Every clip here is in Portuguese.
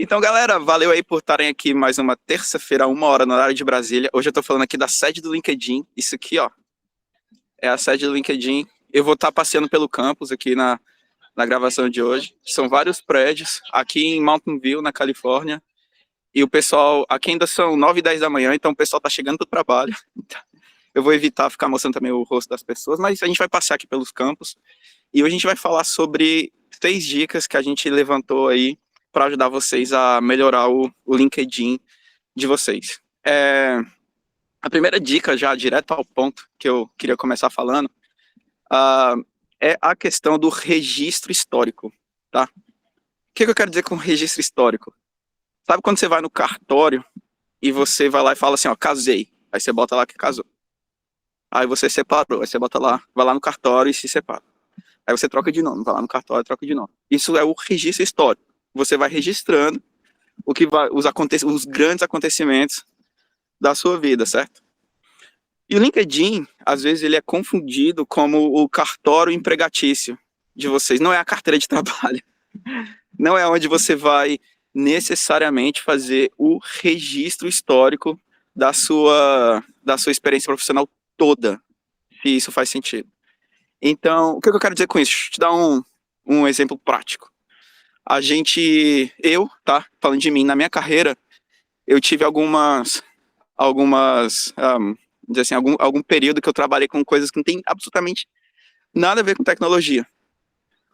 Então, galera, valeu aí por estarem aqui mais uma terça-feira, 1 hora no horário de Brasília. Hoje eu tô falando aqui da sede do LinkedIn. Isso aqui, ó, é a sede do LinkedIn. Eu vou estar passeando pelo campus aqui na gravação de hoje. São vários prédios aqui em Mountain View, na Califórnia. E o pessoal, aqui ainda são 9 e 10 da manhã, então o pessoal tá chegando pro trabalho. Eu vou evitar ficar mostrando também o rosto das pessoas, mas a gente vai passear aqui pelos campos. E hoje a gente vai falar sobre 3 dicas que a gente levantou aí para ajudar vocês a melhorar o LinkedIn de vocês. A primeira dica, já direto ao ponto, que eu queria começar falando, é a questão do registro histórico, tá? O que eu quero dizer com registro histórico? Sabe quando você vai no cartório e você vai lá e fala assim, ó, casei. Aí você bota lá que casou. Aí você separou, aí você bota lá, vai lá no cartório e se separa. Aí você troca de nome, vai lá no cartório e troca de nome. Isso é o registro histórico. Você vai registrando o que vai, os grandes acontecimentos da sua vida, certo? E o LinkedIn, às vezes, ele é confundido como o cartório empregatício de vocês. Não é a carteira de trabalho. Não é onde você vai necessariamente fazer o registro histórico da sua experiência profissional toda, se isso faz sentido. Então, o que eu quero dizer com isso? Deixa eu te dar um exemplo prático. Eu, falando de mim, na minha carreira, eu tive dizer assim, algum período que eu trabalhei com coisas que não tem absolutamente nada a ver com tecnologia.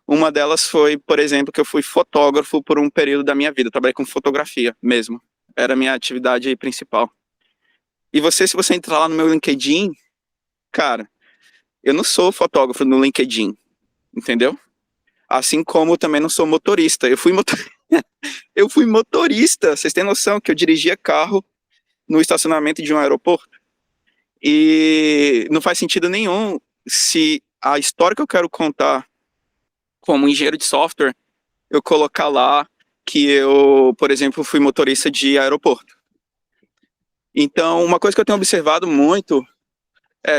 Uma delas foi, por exemplo, que eu fui fotógrafo por um período da minha vida. Eu trabalhei com fotografia mesmo. Era a minha atividade principal. E se você entrar lá no meu LinkedIn, cara, eu não sou fotógrafo no LinkedIn, entendeu? Assim como eu também não sou motorista. Eu fui motorista. Vocês têm noção que eu dirigia carro no estacionamento de um aeroporto? E não faz sentido nenhum se a história que eu quero contar como engenheiro de software, eu colocar lá que eu, por exemplo, fui motorista de aeroporto. Então, uma coisa que eu tenho observado muito,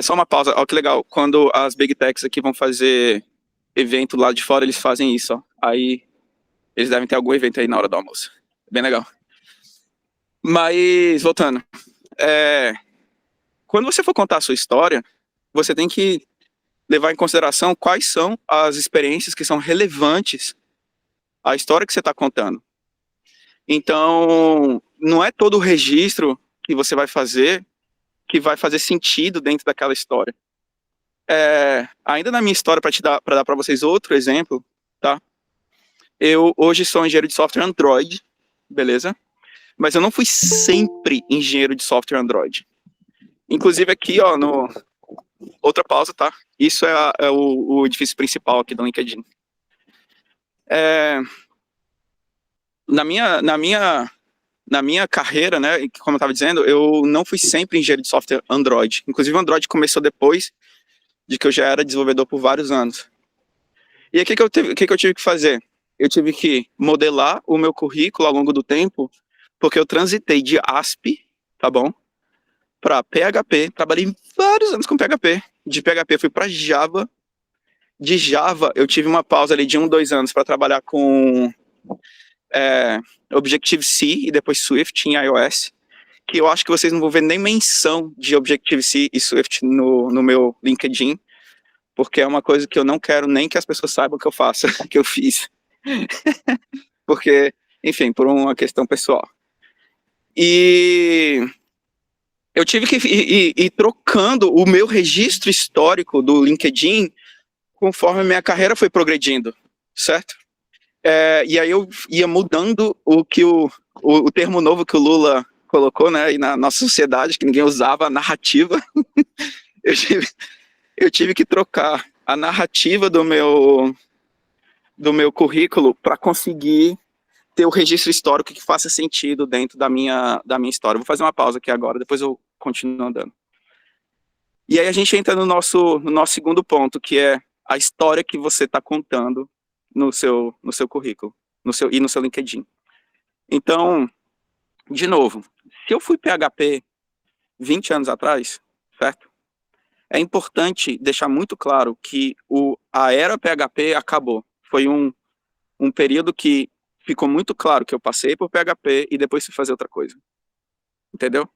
só uma pausa, ó que legal, quando as Big Techs aqui vão fazer evento lá de fora, eles fazem isso, ó. Aí, eles devem ter algum evento aí na hora do almoço. Bem legal. Mas, voltando, quando você for contar a sua história, você tem que levar em consideração quais são as experiências que são relevantes à história que você está contando. Então, não é todo o registro que você vai fazer que vai fazer sentido dentro daquela história. Ainda na minha história, para dar para vocês outro exemplo, tá? Eu hoje sou engenheiro de software Android, beleza? Mas eu não fui sempre engenheiro de software Android. Inclusive aqui, ó, outra pausa, tá? Isso é o edifício principal aqui do LinkedIn. Na minha carreira, né, como eu estava dizendo, eu não fui sempre engenheiro de software Android. Inclusive o Android começou depois de que eu já era desenvolvedor por vários anos. E aí o que eu tive que fazer? Eu tive que modelar o meu currículo ao longo do tempo, porque eu transitei de ASP, tá bom? Para PHP, trabalhei vários anos com PHP. De PHP fui para Java. De Java eu tive uma pausa ali de 2 anos para trabalhar com Objective-C e depois Swift em iOS, que eu acho que vocês não vão ver nem menção de Objective-C e Swift no meu LinkedIn, porque é uma coisa que eu não quero nem que as pessoas saibam que eu faço, que eu fiz. Porque, enfim, por uma questão pessoal. E eu tive que ir trocando o meu registro histórico do LinkedIn conforme a minha carreira foi progredindo, certo? E aí eu ia mudando o termo novo que o Lula colocou, né, e na nossa sociedade, que ninguém usava, a narrativa. eu tive que trocar a narrativa do meu currículo para conseguir ter o registro histórico que faça sentido dentro da minha história. Vou fazer uma pausa aqui agora, depois eu continuo andando. E aí a gente entra no nosso segundo ponto, que é a história que você está contando no seu currículo e no seu LinkedIn. Então, de novo, se eu fui PHP 20 anos atrás, certo? É importante deixar muito claro que a era PHP acabou. Foi um período que ficou muito claro que eu passei por PHP e depois fui fazer outra coisa. Entendeu?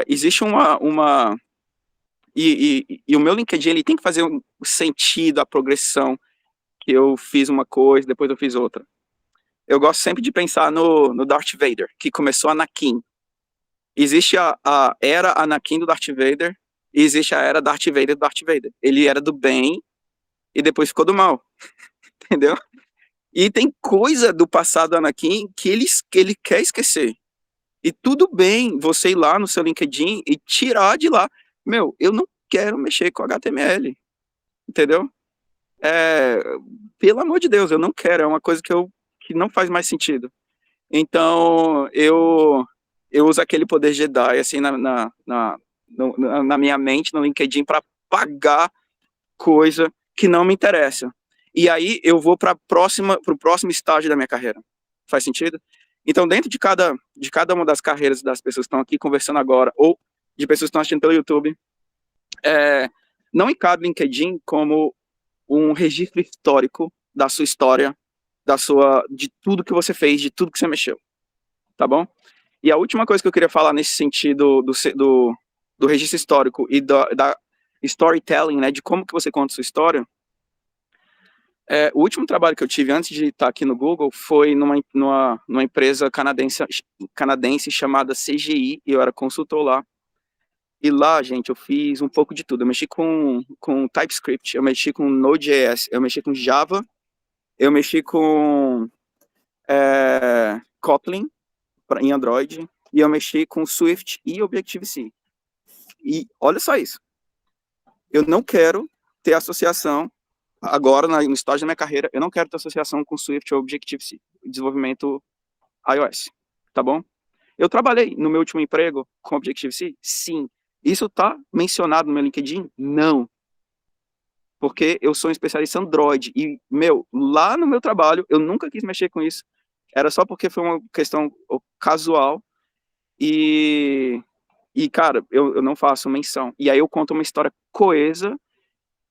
Existe e o meu LinkedIn, ele tem que fazer um sentido, a progressão, que eu fiz uma coisa, depois eu fiz outra. Eu gosto sempre de pensar no Darth Vader, que começou Anakin. Existe a era Anakin do Darth Vader, e existe a era Darth Vader do Darth Vader. Ele era do bem, e depois ficou do mal. Entendeu? E tem coisa do passado do Anakin que ele quer esquecer. E tudo bem você ir lá no seu LinkedIn e tirar de lá. Meu, eu não quero mexer com HTML. Entendeu? Pelo amor de Deus, eu não quero. É uma coisa que não faz mais sentido. Então, eu uso aquele poder Jedi, assim, na minha mente, no LinkedIn, para apagar coisa que não me interessa. E aí eu vou para o próximo estágio da minha carreira. Faz sentido? Então, dentro de cada uma das carreiras das pessoas que estão aqui conversando agora, ou de pessoas que estão assistindo pelo YouTube, não encara o LinkedIn como um registro histórico da sua história, de tudo que você fez, de tudo que você mexeu. Tá bom? E a última coisa que eu queria falar nesse sentido do registro histórico e da storytelling, né, de como que você conta sua história, o último trabalho que eu tive antes de estar aqui no Google foi numa empresa canadense chamada CGI, e eu era consultor lá. E lá, gente, eu fiz um pouco de tudo. Eu mexi com TypeScript, eu mexi com Node.js, eu mexi com Java, eu mexi com Kotlin em Android, e eu mexi com Swift e Objective-C. E olha só isso. Eu não quero ter associação, agora no estágio da minha carreira, eu não quero ter associação com Swift ou Objective-C, desenvolvimento iOS, tá bom? Eu trabalhei no meu último emprego com Objective-C? Sim. Isso tá mencionado no meu LinkedIn? Não. Porque eu sou um especialista Android e, lá no meu trabalho, eu nunca quis mexer com isso. Era só porque foi uma questão casual e cara, eu não faço menção. E aí eu conto uma história coesa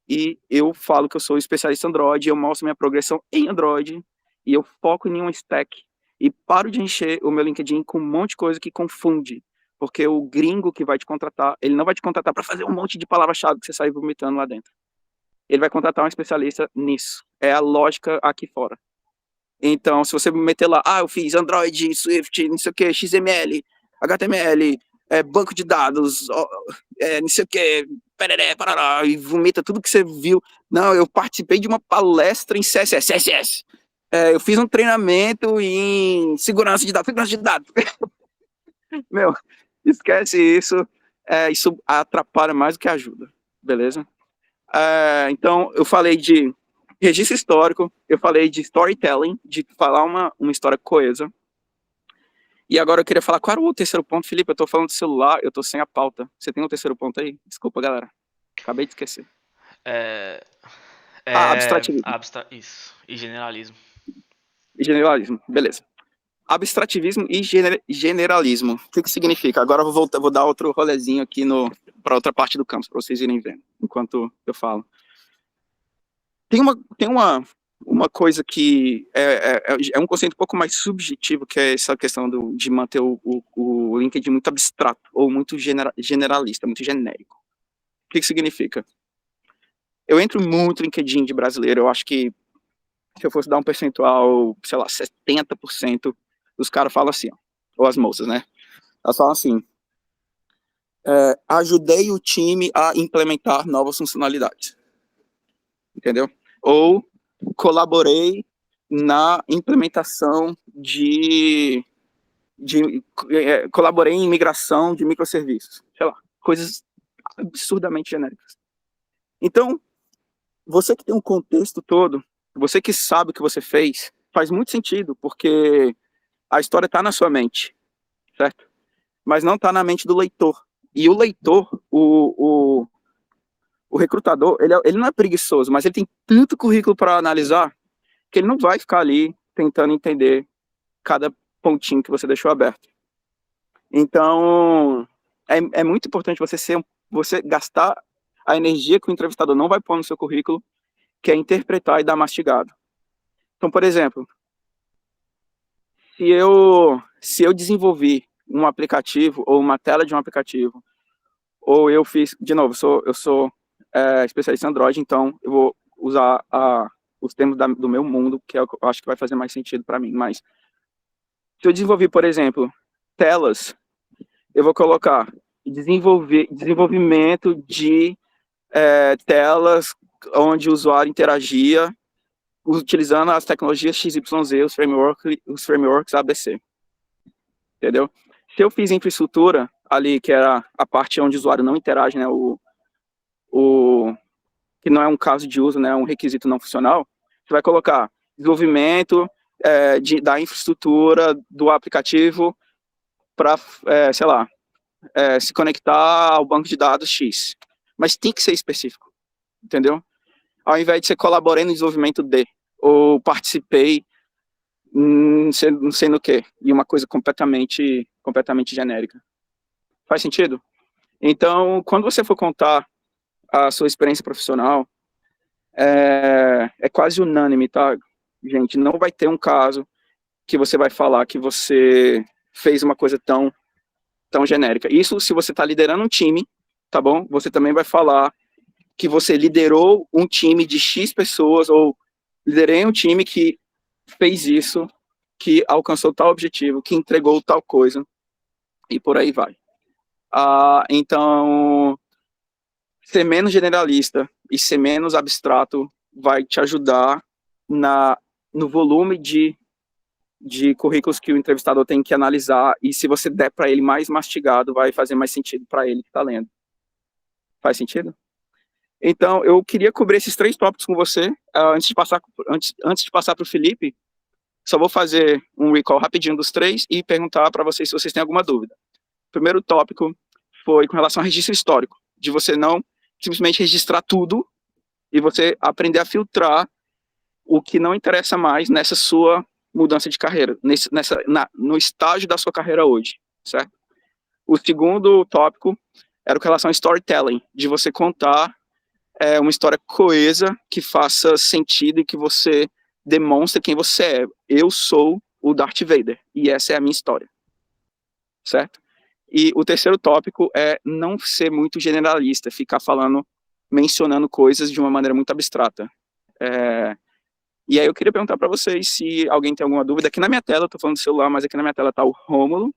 e eu falo que eu sou especialista Android, eu mostro minha progressão em Android e eu foco em um stack e paro de encher o meu LinkedIn com um monte de coisa que confunde. Porque o gringo que vai te contratar, ele não vai te contratar para fazer um monte de palavra-chave que você sai vomitando lá dentro. Ele vai contratar um especialista nisso. É a lógica aqui fora. Então, se você meter lá, eu fiz Android, Swift, não sei o que, XML, HTML, banco de dados, não sei o que, pereré, parará, e vomita tudo que você viu. Não, eu participei de uma palestra em CSS. Eu fiz um treinamento em segurança de dados. Meu, esquece isso. Isso atrapalha mais do que ajuda, beleza? Então, eu falei de registro histórico, eu falei de storytelling, de falar uma história coesa. E agora eu queria falar, qual era o terceiro ponto, Felipe? Eu tô falando do celular, eu tô sem a pauta. Você tem um terceiro ponto aí? Desculpa, galera. Acabei de esquecer. Abstrativismo. Isso. E generalismo. E generalismo, beleza. Abstrativismo e generalismo. O que significa? Agora eu vou dar outro rolezinho aqui para outra parte do campus, para vocês irem vendo, enquanto eu falo. Tem uma coisa que é um conceito um pouco mais subjetivo, que é essa questão de manter o LinkedIn muito abstrato, ou muito generalista, muito genérico. O que significa? Eu entro muito no LinkedIn de brasileiro, eu acho que se eu fosse dar um percentual, sei lá, 70%, os caras falam assim, ou as moças, né? Elas falam assim, ajudei o time a implementar novas funcionalidades. Entendeu? Ou colaborei na implementação colaborei em migração de microserviços. Sei lá, coisas absurdamente genéricas. Então, você que tem um contexto todo, você que sabe o que você fez, faz muito sentido, porque a história está na sua mente, certo? Mas não está na mente do leitor. E o leitor, o recrutador, ele não é preguiçoso, mas ele tem tanto currículo para analisar que ele não vai ficar ali tentando entender cada pontinho que você deixou aberto. Então, é muito importante você gastar a energia que o entrevistador não vai pôr no seu currículo, que é interpretar e dar mastigado. Então, por exemplo, se eu desenvolvi um aplicativo ou uma tela de um aplicativo, ou eu fiz, de novo, eu sou especialista em Android, então eu vou usar os termos do meu mundo, que é o que eu acho que vai fazer mais sentido para mim. Mas se eu desenvolvi, por exemplo, telas, eu vou colocar desenvolvimento de telas onde o usuário interagia utilizando as tecnologias XYZ, os frameworks ABC. Entendeu? Se eu fiz infraestrutura ali, que era a parte onde o usuário não interage, né, que não é um caso de uso, né, um requisito não funcional, você vai colocar desenvolvimento da infraestrutura do aplicativo para, sei lá, se conectar ao banco de dados X. Mas tem que ser específico, entendeu? Ao invés de ser colaborei no desenvolvimento de, ou participei não sei no que, e uma coisa completamente genérica. Faz sentido? Então, quando você for contar a sua experiência profissional, é quase unânime, tá, gente? Não vai ter um caso que você vai falar que você fez uma coisa tão genérica. Isso se você está liderando um time, tá bom? Você também vai falar que você liderou um time de X pessoas, ou liderei um time que fez isso, que alcançou tal objetivo, que entregou tal coisa, e por aí vai. Então, ser menos generalista e ser menos abstrato vai te ajudar no volume de currículos que o entrevistador tem que analisar, e se você der para ele mais mastigado, vai fazer mais sentido para ele que está lendo. Faz sentido? Então, eu queria cobrir esses 3 tópicos com você. Antes de passar para o Felipe, só vou fazer um recall rapidinho dos 3 e perguntar para vocês se vocês têm alguma dúvida. O primeiro tópico foi com relação ao registro histórico, de você não simplesmente registrar tudo e você aprender a filtrar o que não interessa mais nessa sua mudança de carreira, no estágio da sua carreira hoje, certo? O segundo tópico era com relação ao storytelling, de você contar uma história coesa, que faça sentido e que você demonstre quem você é. Eu sou o Darth Vader, e essa é a minha história, certo? E o terceiro tópico é não ser muito generalista, ficar mencionando coisas de uma maneira muito abstrata. E aí eu queria perguntar para vocês se alguém tem alguma dúvida. Aqui na minha tela, eu estou falando do celular, mas aqui na minha tela está o Rômulo,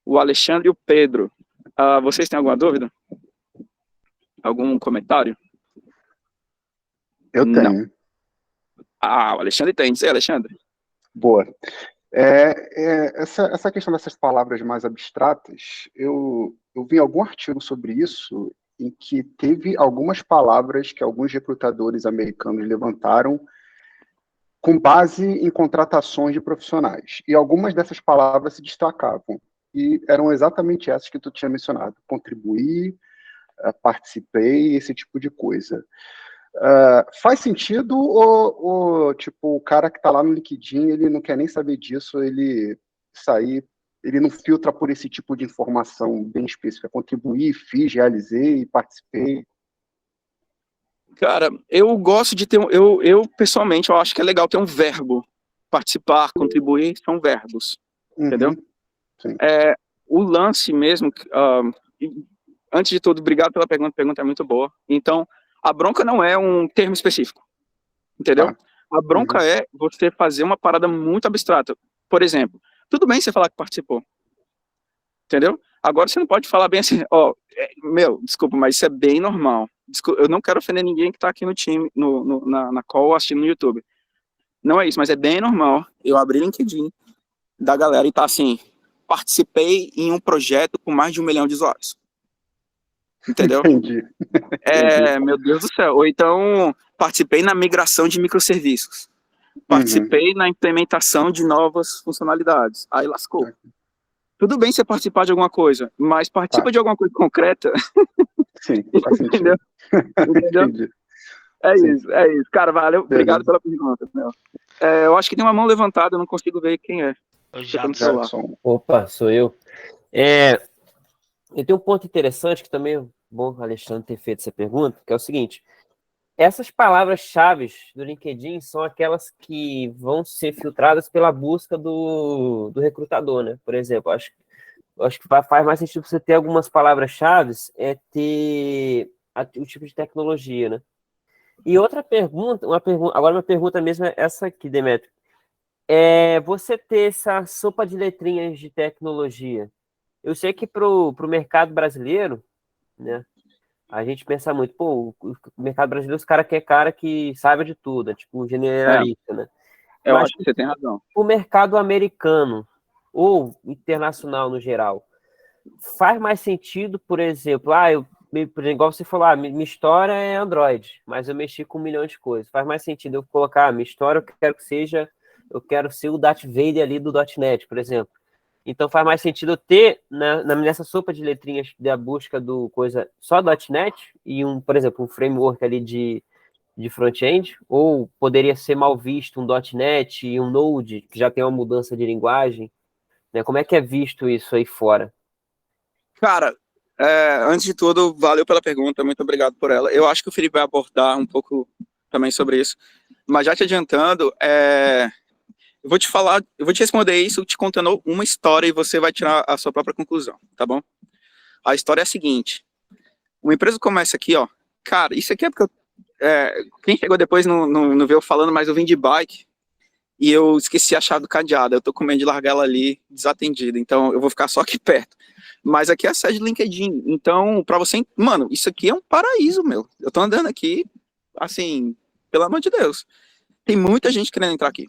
o Alexandre e o Pedro. Vocês têm alguma dúvida? Algum comentário? Eu tenho. Não. O Alexandre tem. Diz aí, Alexandre. Boa. Essa questão dessas palavras mais abstratas, eu vi algum artigo sobre isso, em que teve algumas palavras que alguns recrutadores americanos levantaram com base em contratações de profissionais. E algumas dessas palavras se destacavam. E eram exatamente essas que tu tinha mencionado. Contribuir, participei, esse tipo de coisa. Faz sentido ou tipo, o cara que está lá no LinkedIn, ele não quer nem saber disso, ele não filtra por esse tipo de informação bem específica? Contribuir, fiz, realizei, participei. Cara, eu gosto de ter eu pessoalmente, eu acho que é legal ter um verbo. Participar, contribuir, são verbos. Entendeu? Sim. O lance mesmo, antes de tudo, obrigado pela pergunta, a pergunta é muito boa. Então, a bronca não é um termo específico, entendeu? A bronca é você fazer uma parada muito abstrata. Por exemplo, tudo bem você falar que participou, entendeu? Agora você não pode falar bem assim, desculpa, mas isso é bem normal. Desculpa, eu não quero ofender ninguém que está aqui no time, na call, assistindo no YouTube. Não é isso, mas é bem normal eu abrir LinkedIn da galera e tá assim, participei em um projeto com mais de 1 milhão de usuários. Entendeu? Entendi. Meu Deus do céu. Ou então, participei na migração de microserviços. Participei na implementação de novas funcionalidades. Aí lascou. Tudo bem você participar de alguma coisa, mas participa de alguma coisa concreta. Sim, faz sentido. Entendeu? Entendi. É isso. Cara, valeu. Obrigado pela pergunta. Eu acho que tem uma mão levantada, eu não consigo ver quem é. Opa, sou eu. Eu tenho um ponto interessante que também é bom o Alexandre ter feito essa pergunta, que é o seguinte: essas palavras-chave do LinkedIn são aquelas que vão ser filtradas pela busca do recrutador, né? Por exemplo, acho que faz mais sentido você ter algumas palavras-chave, ter o tipo de tecnologia, né? E outra pergunta, agora uma pergunta mesmo é essa aqui, Demetrio. Você ter essa sopa de letrinhas de tecnologia. Eu sei que para o mercado brasileiro, né? A gente pensa muito, pô, o mercado brasileiro, os caras querem cara que saiba de tudo, tipo generalista, né? Eu Mas acho que você tem razão. o mercado americano ou internacional no geral, faz mais sentido, por exemplo, igual você falou, minha história é Android, mas eu mexi com 1 milhão de coisas. Faz mais sentido eu colocar minha história, eu quero ser o Darth Vader ali do .NET, por exemplo. Então faz mais sentido eu ter nessa sopa de letrinhas da busca do coisa só .NET e por exemplo, um framework ali de front-end, ou poderia ser mal visto um .NET e um Node, que já tem uma mudança de linguagem, né? Como é que é visto isso aí fora? Cara, antes de tudo, valeu pela pergunta, muito obrigado por ela. Eu acho que o Felipe vai abordar um pouco também sobre isso, mas já te adiantando, eu vou te falar, eu vou te responder isso te contando uma história e você vai tirar a sua própria conclusão, tá bom? A história é a seguinte: uma empresa começa aqui, ó. Cara, isso aqui é porque quem chegou depois não veio falando, mas eu vim de bike e eu esqueci a chave do cadeado. Eu tô com medo de largar ela ali desatendida, então eu vou ficar só aqui perto. Mas aqui é a sede do LinkedIn, então para você, mano, isso aqui é um paraíso, meu. Eu tô andando aqui, assim, pelo amor de Deus. Tem muita gente querendo entrar aqui,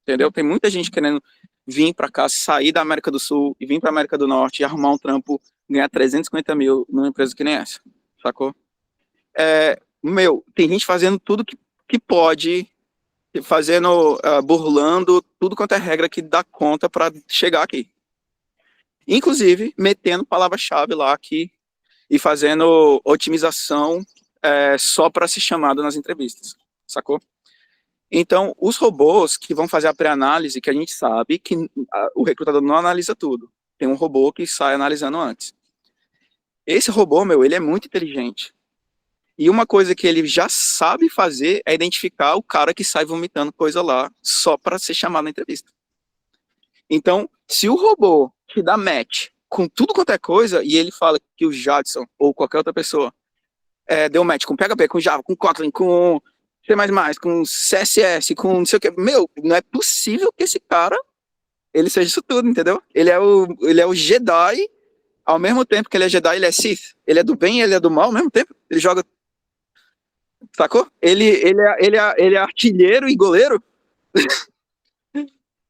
entendeu? Tem muita gente querendo vir para cá, sair da América do Sul e vir para América do Norte e arrumar um trampo, ganhar 350 mil numa empresa que nem essa, sacou? Tem gente fazendo tudo que pode, fazendo, burlando tudo quanto é regra que dá conta para chegar aqui. Inclusive, metendo palavra-chave lá aqui e fazendo otimização só para ser chamado nas entrevistas, sacou? Então, os robôs que vão fazer a pré-análise, que a gente sabe que o recrutador não analisa tudo. Tem um robô que sai analisando antes. Esse robô, ele é muito inteligente. E uma coisa que ele já sabe fazer é identificar o cara que sai vomitando coisa lá só para ser chamado na entrevista. Então, se o robô te dá match com tudo quanto é coisa e ele fala que o Jadson ou qualquer outra pessoa deu match com PHP, com Java, com Kotlin, com C++, com CSS, com não sei o que, não é possível que esse cara ele seja isso tudo, entendeu? Ele é o Jedi, ao mesmo tempo que ele é Jedi, ele é Sith. Ele é do bem e ele é do mal ao mesmo tempo. Ele joga, sacou? Ele é artilheiro e goleiro.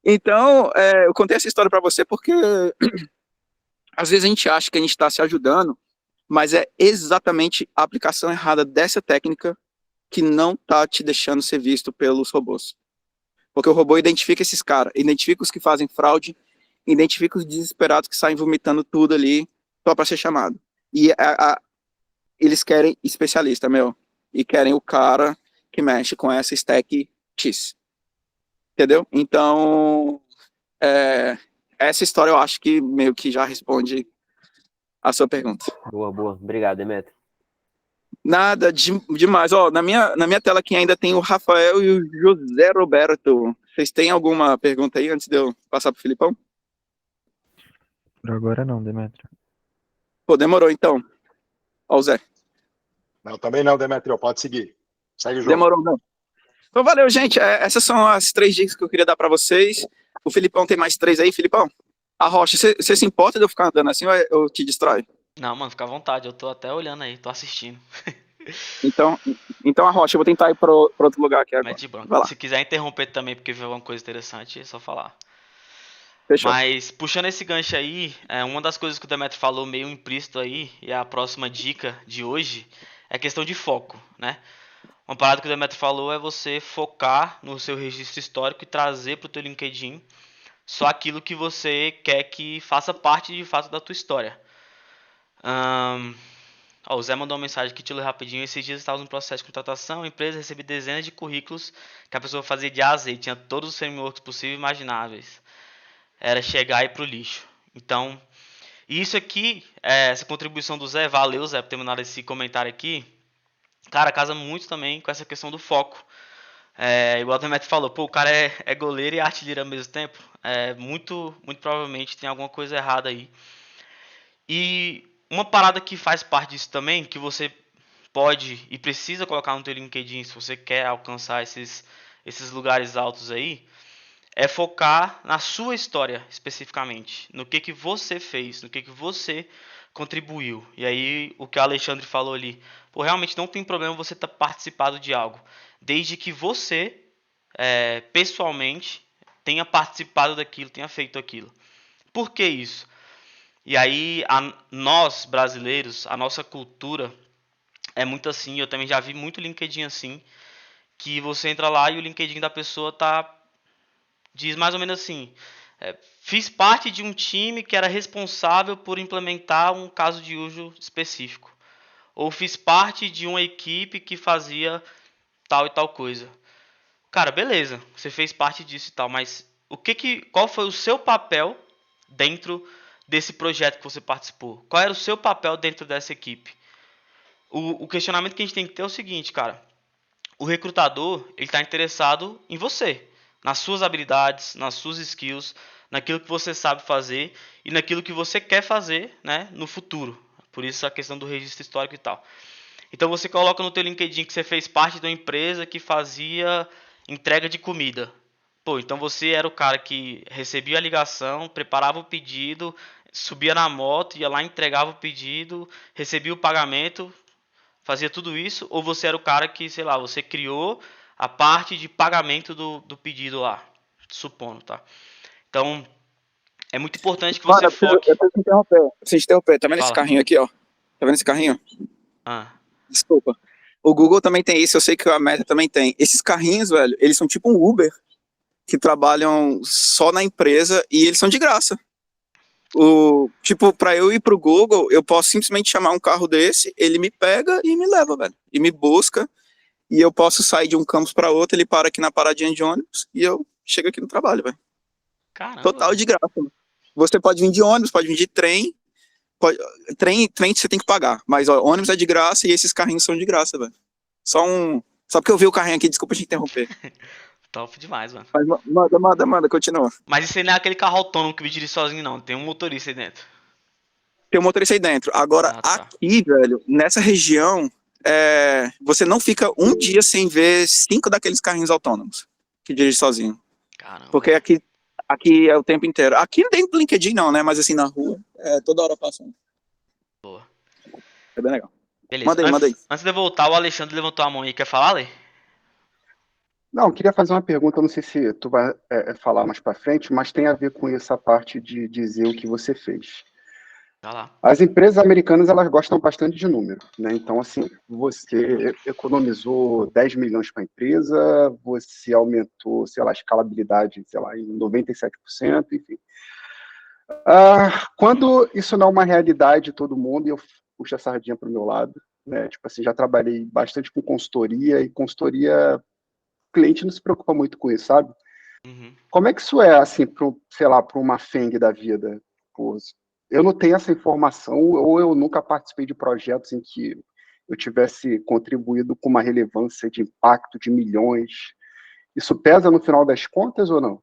Então, eu contei essa história para você porque às vezes a gente acha que a gente está se ajudando, mas é exatamente a aplicação errada dessa técnica que não está te deixando ser visto pelos robôs. Porque o robô identifica esses caras, identifica os que fazem fraude, identifica os desesperados que saem vomitando tudo ali só para ser chamado. E eles querem especialista, e querem o cara que mexe com essa stack X. Entendeu? Então, essa história eu acho que meio que já responde a sua pergunta. Boa, boa. Obrigado, Demetrio. Nada demais. Ó, na minha tela aqui ainda tem o Rafael e o José Roberto. Vocês têm alguma pergunta aí antes de eu passar pro Filipão? Por agora não, Demetrio. Pô, demorou então. Ó, o Zé. Não, também não, Demetrio. Pode seguir. Segue o jogo. Demorou, não. Então, valeu, gente. Essas são as 3 dicas que eu queria dar para vocês. O Filipão tem mais 3 aí, Filipão? A Rocha, você se importa de eu ficar andando assim ou eu te distrai? Não, mano, fica à vontade. Eu tô até olhando aí, tô assistindo. Então a Rocha, eu vou tentar ir pro outro lugar aqui agora. Mete Vai bronca. lá. Se quiser interromper também porque viu alguma coisa interessante, é só falar. Fechou. Mas, puxando esse gancho aí, uma das coisas que o Demetrio falou meio implícito aí, e a próxima dica de hoje, é a questão de foco, né? Uma parada que o Demetrio falou é você focar no seu registro histórico e trazer pro teu LinkedIn só aquilo que você quer que faça parte de fato da tua história. O Zé mandou uma mensagem aqui, te ler rapidinho. Esses dias estava no processo de contratação, a empresa recebeu dezenas de currículos que a pessoa fazia de A a Z, tinha todos os frameworks possíveis e imagináveis. Era chegar e ir pro lixo. Então, isso aqui, essa contribuição do Zé, valeu Zé por ter mandado esse comentário aqui. cara, casa muito também com essa questão do foco. Igual o Demetrio falou, pô, o cara é goleiro e artilheiro ao mesmo tempo. Muito provavelmente tem alguma coisa errada aí. E uma parada que faz parte disso também, que você pode e precisa colocar no teu LinkedIn se você quer alcançar esses lugares altos aí, é focar na sua história especificamente, no que você fez, no que você contribuiu. E aí o que o Alexandre falou ali, pô, realmente não tem problema você ter participado de algo, desde que você pessoalmente tenha participado daquilo, tenha feito aquilo. Por que isso? E aí nós brasileiros, a nossa cultura é muito assim. Eu também já vi muito LinkedIn assim, que você entra lá e o LinkedIn da pessoa diz mais ou menos assim: fiz parte de um time que era responsável por implementar um caso de uso específico, ou fiz parte de uma equipe que fazia tal e tal coisa. Cara, beleza, você fez parte disso e tal, mas qual foi o seu papel dentro desse projeto que você participou? Qual era o seu papel dentro dessa equipe? O questionamento que a gente tem que ter é o seguinte, cara: o recrutador, ele está interessado em você, nas suas habilidades, nas suas skills, naquilo que você sabe fazer e naquilo que você quer fazer, né, no futuro. Por isso a questão do registro histórico e tal. Então você coloca no teu LinkedIn que você fez parte de uma empresa que fazia entrega de comida. Pô, então você era o cara que recebia a ligação, preparava o pedido, subia na moto, ia lá, entregava o pedido, recebia o pagamento, fazia tudo isso, ou você era o cara que, sei lá, você criou a parte de pagamento do pedido lá, supondo, tá? Então, é muito importante que Mano, você foque. eu preciso te interromper. Eu preciso te interromper. Tá vendo esse Fala. carrinho aqui, ó? Tá vendo esse carrinho? Ah, Desculpa. O Google também tem isso, eu sei que a Meta também tem. Esses carrinhos, velho, eles são tipo um Uber, que trabalham só na empresa e eles são de graça. Tipo, pra eu ir pro Google, eu posso simplesmente chamar um carro desse, ele me pega e me leva, velho. E me busca, e eu posso sair de um campus pra outro, ele para aqui na paradinha de ônibus, e eu chego aqui no trabalho, velho. caramba, Total velho. de graça, mano. Você pode vir de ônibus, pode vir de trem, pode... trem você tem que pagar, mas ó, ônibus é de graça e esses carrinhos são de graça, velho. Só porque eu vi o carrinho aqui, desculpa te interromper. Top demais, mano. Mas manda, continua. Mas isso aí não é aquele carro autônomo que me dirige sozinho, não. Tem um motorista aí dentro. Tem um motorista aí dentro. Agora, Ah, tá. aqui, velho, nessa região, você não fica um dia sem ver 5 daqueles carrinhos autônomos que dirigem sozinho. Caramba, Porque velho. aqui é o tempo inteiro. Aqui dentro do LinkedIn não, né? Mas assim, na rua, toda hora passa um. Boa. É bem legal. Beleza. Manda aí. Antes de eu voltar, o Alexandre levantou a mão aí. Quer falar, Ale? Não, eu queria fazer uma pergunta, eu não sei se tu vai falar mais para frente, mas tem a ver com essa parte de dizer o que você fez. Vai lá. As empresas americanas, elas gostam bastante de número, né? Então, assim, você economizou 10 milhões para a empresa, você aumentou, sei lá, a escalabilidade, sei lá, em 97%, enfim. Quando isso não é uma realidade de todo mundo, e eu puxo a sardinha para o meu lado, né? Tipo assim, já trabalhei bastante com consultoria, e consultoria, o cliente não se preocupa muito com isso, sabe? Uhum. Como é que isso é, assim, sei lá, para uma FENG da vida? Pô, eu não tenho essa informação, ou eu nunca participei de projetos em que eu tivesse contribuído com uma relevância de impacto de milhões. Isso pesa no final das contas ou não?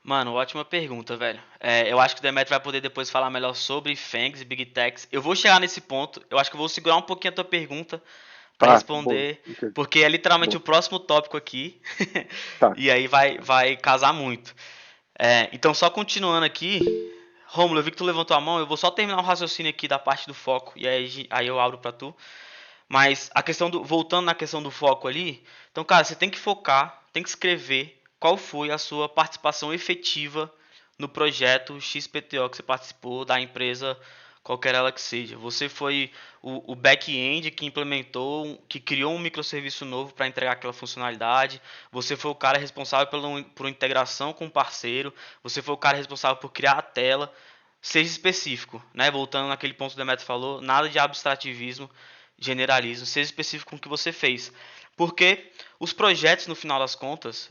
Mano, ótima pergunta, velho. Eu acho que o Demetrio vai poder depois falar melhor sobre FANGs e Big Techs. Eu vou chegar nesse ponto. Eu acho que eu vou segurar um pouquinho a tua pergunta pra Boa, responder, ok, porque é literalmente boa, o próximo tópico aqui. tá. E aí vai casar muito. Então, só continuando aqui, Rômulo, eu vi que tu levantou a mão. Eu vou só terminar o raciocínio aqui da parte do foco e aí eu abro pra tu. Mas voltando na questão do foco ali, então, cara, você tem que focar, tem que escrever qual foi a sua participação efetiva no projeto XPTO que você participou da empresa, qualquer ela que seja. Você foi o back-end que implementou, que criou um microserviço novo para entregar aquela funcionalidade. Você foi o cara responsável por uma integração com o parceiro. Você foi o cara responsável por criar a tela. Seja específico, né? Voltando naquele ponto que o Demetrio falou, nada de abstrativismo, generalismo, seja específico com o que você fez. Porque os projetos, no final das contas,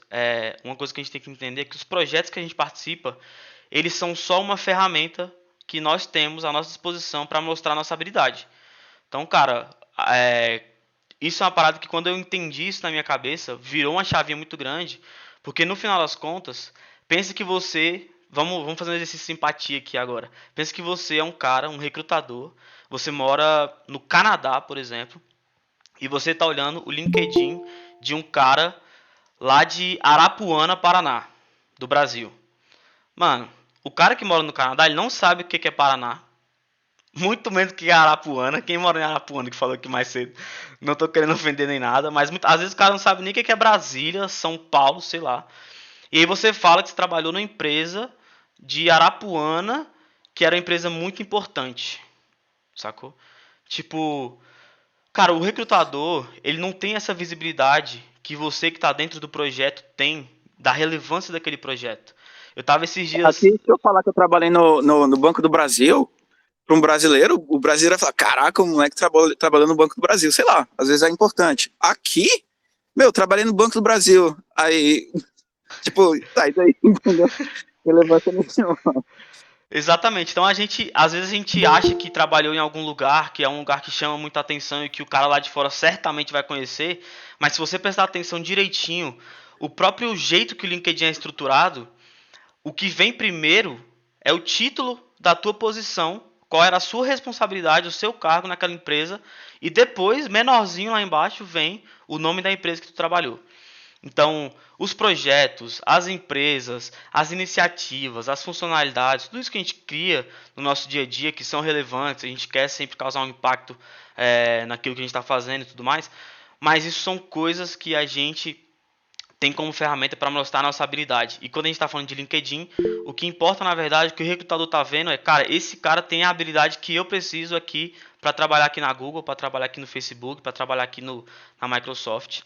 uma coisa que a gente tem que entender é que os projetos que a gente participa, eles são só uma ferramenta que nós temos à nossa disposição para mostrar nossa habilidade. Então, cara, isso é uma parada que quando eu entendi isso na minha cabeça, virou uma chavinha muito grande, porque no final das contas, pensa que você, vamos fazer um exercício de simpatia aqui agora. Pensa que você é um cara, um recrutador, você mora no Canadá, por exemplo, e você tá olhando o LinkedIn de um cara lá de Arapuana, Paraná, do Brasil. Mano, o cara que mora no Canadá, ele não sabe o que é Paraná. Muito menos que Arapuana. Quem mora em Arapuana, que falou aqui mais cedo. Não tô querendo ofender nem nada, mas às vezes o cara não sabe nem o que é Brasília, São Paulo, sei lá. E aí você fala que você trabalhou numa empresa de Arapuana, que era uma empresa muito importante. Sacou? Tipo, cara, o recrutador, ele não tem essa visibilidade que você que tá dentro do projeto tem da relevância daquele projeto. Eu tava esses dias. Aqui, se eu falar que eu trabalhei no Banco do Brasil, para um brasileiro, o brasileiro vai falar, caraca, o moleque trabalhou no Banco do Brasil, sei lá, às vezes é importante. Aqui, meu, trabalhei no Banco do Brasil, aí, tipo, tá, isso aí, entendeu? Relevância nenhuma. Exatamente. Então às vezes a gente acha que trabalhou em algum lugar, que é um lugar que chama muita atenção e que o cara lá de fora certamente vai conhecer, mas se você prestar atenção direitinho, o próprio jeito que o LinkedIn é estruturado, o que vem primeiro é o título da tua posição, qual era a sua responsabilidade, o seu cargo naquela empresa, e depois, menorzinho lá embaixo, vem o nome da empresa que tu trabalhou. Então, os projetos, as empresas, as iniciativas, as funcionalidades, tudo isso que a gente cria no nosso dia a dia, que são relevantes, a gente quer sempre causar um impacto naquilo que a gente está fazendo e tudo mais, mas isso são coisas que a gente tem como ferramenta para mostrar a nossa habilidade. E quando a gente está falando de LinkedIn, o que importa na verdade, o que o recrutador está vendo é, cara, esse cara tem a habilidade que eu preciso aqui para trabalhar aqui na Google, para trabalhar aqui no Facebook, para trabalhar aqui na Microsoft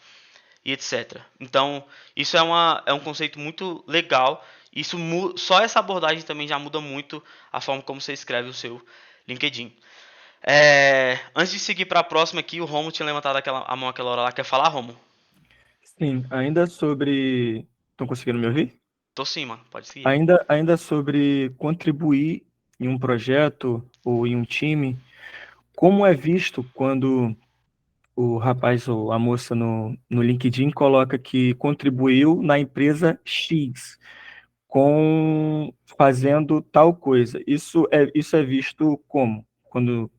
e etc. Então, isso é um conceito muito legal. Isso só essa abordagem também já muda muito a forma como você escreve o seu LinkedIn. Antes de seguir para a próxima aqui, o Romo tinha levantado a mão aquela hora lá. Quer falar, Romo? Sim, ainda sobre. Estão conseguindo me ouvir? Tô sim, mano. Pode seguir. Ainda sobre contribuir em um projeto ou em um time, como é visto quando o rapaz ou a moça no LinkedIn coloca que contribuiu na empresa X com fazendo tal coisa. Isso é visto como? Quando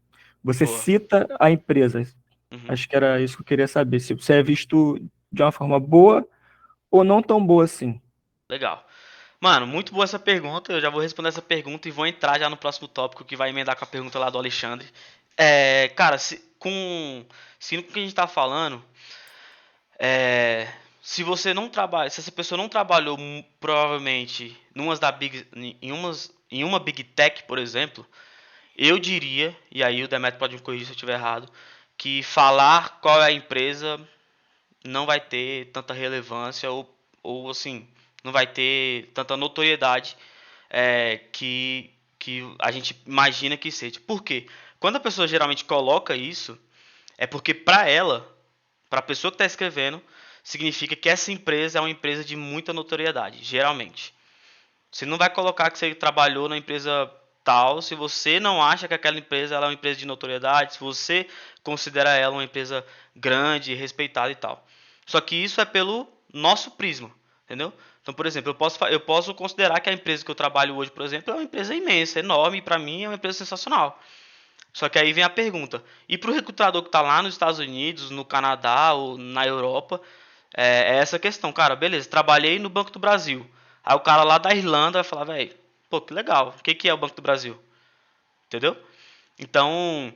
você Boa. cita a empresa. Uhum. Acho que era isso que eu queria saber. Se você é visto de uma forma boa ou não tão boa assim. Legal. Mano, muito boa essa pergunta. Eu já vou responder essa pergunta e vou entrar já no próximo tópico que vai emendar com a pergunta lá do Alexandre. Cara, seguindo com o que a gente tá falando, se você não trabalha, se essa pessoa não trabalhou provavelmente em uma Big Tech, por exemplo, eu diria, e aí o Demetrio pode me corrigir se eu estiver errado, que falar qual é a empresa não vai ter tanta relevância ou assim, não vai ter tanta notoriedade que a gente imagina que seja. Por quê? Quando a pessoa geralmente coloca isso, é porque para a pessoa que está escrevendo, significa que essa empresa é uma empresa de muita notoriedade, geralmente. Você não vai colocar que você trabalhou na empresa tal se você não acha que aquela empresa ela é uma empresa de notoriedade, se você considera ela uma empresa grande, respeitada e tal. Só que isso é pelo nosso prisma, entendeu? Então, por exemplo, eu posso considerar que a empresa que eu trabalho hoje, por exemplo, é uma empresa imensa, enorme, e para mim é uma empresa sensacional. Só que aí vem a pergunta, e para o recrutador que está lá nos Estados Unidos, no Canadá ou na Europa, é essa questão, cara, beleza, trabalhei no Banco do Brasil. Aí o cara lá da Irlanda vai falar, velho, pô, que legal, o que é o Banco do Brasil? Entendeu? Então,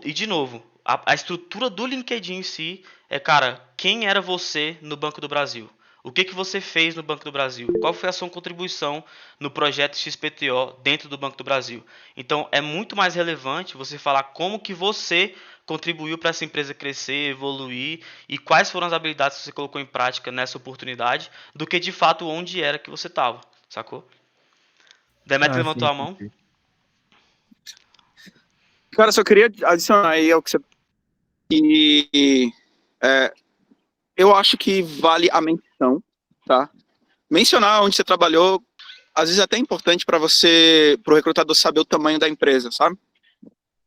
e de novo, a estrutura do LinkedIn em si cara, quem era você no Banco do Brasil? O que você fez no Banco do Brasil? Qual foi a sua contribuição no projeto XPTO dentro do Banco do Brasil? Então, é muito mais relevante você falar como que você contribuiu para essa empresa crescer, evoluir e quais foram as habilidades que você colocou em prática nessa oportunidade do que de fato onde era que você estava, sacou? Demetrio levantou Sim, a mão. entendi. Cara, só queria adicionar aí ao que você... E, eu acho que vale a menção, tá? Mencionar onde você trabalhou, às vezes é até importante para o recrutador saber o tamanho da empresa, sabe?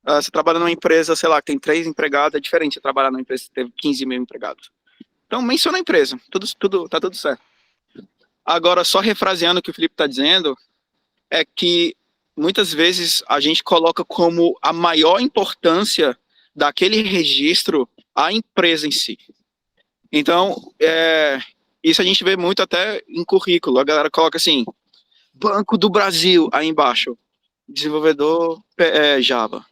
Você trabalha numa empresa, sei lá, que tem 3 empregados, é diferente de trabalhar numa empresa que teve 15 mil empregados. Então, menciona a empresa, tá tudo certo. Agora, só refraseando o que o Felipe está dizendo, é que muitas vezes a gente coloca como a maior importância daquele registro a empresa em si. Então, isso a gente vê muito até em currículo. A galera coloca assim, Banco do Brasil, aí embaixo, desenvolvedor Java,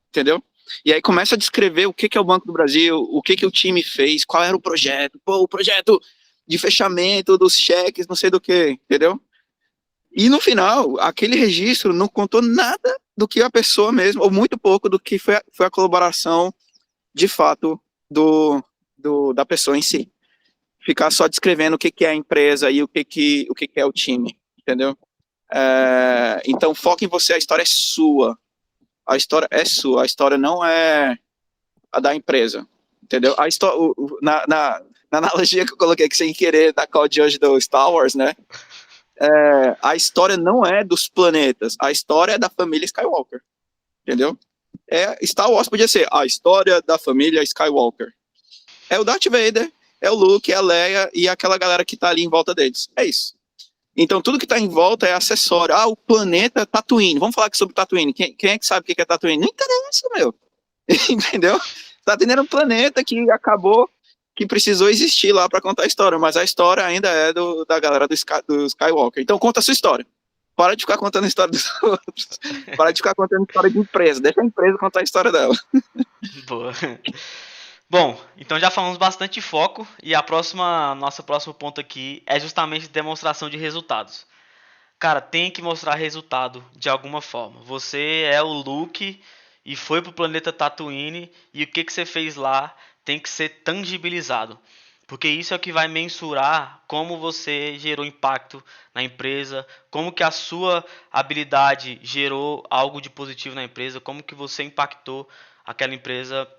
entendeu? E aí começa a descrever o que é o Banco do Brasil, o que o time fez, qual era o projeto, o projeto de fechamento dos cheques, não sei do que, entendeu? E no final, aquele registro não contou nada do que a pessoa mesmo, ou muito pouco do que foi a colaboração de fato da pessoa em si. Ficar só descrevendo o que é a empresa e o que é o time, entendeu? Então, foca em você, a história é sua. A história é sua, a história não é a da empresa, entendeu? A história, na analogia que eu coloquei aqui sem querer da call de hoje do Star Wars, né? A história não é dos planetas, a história é da família Skywalker, entendeu? Star Wars podia ser a história da família Skywalker. É o Darth Vader, é o Luke, é a Leia e aquela galera que tá ali em volta deles. É isso. Então tudo que tá em volta é acessório. O planeta Tatooine. Vamos falar aqui sobre Tatooine. Quem é que sabe o que é Tatooine? Não interessa, meu. Entendeu? Tatooine era um planeta que acabou, que precisou existir lá para contar a história, mas a história ainda é da galera do Skywalker. Então conta a sua história. Para de ficar contando a história dos outros. Para de ficar contando a história de empresa. Deixa a empresa contar a história dela. Boa. Bom, então já falamos bastante de foco e nosso próximo ponto aqui é justamente demonstração de resultados. Cara, tem que mostrar resultado de alguma forma. Você é o Luke e foi pro planeta Tatooine e o que você fez lá tem que ser tangibilizado. Porque isso é o que vai mensurar como você gerou impacto na empresa, como que a sua habilidade gerou algo de positivo na empresa, como que você impactou aquela empresa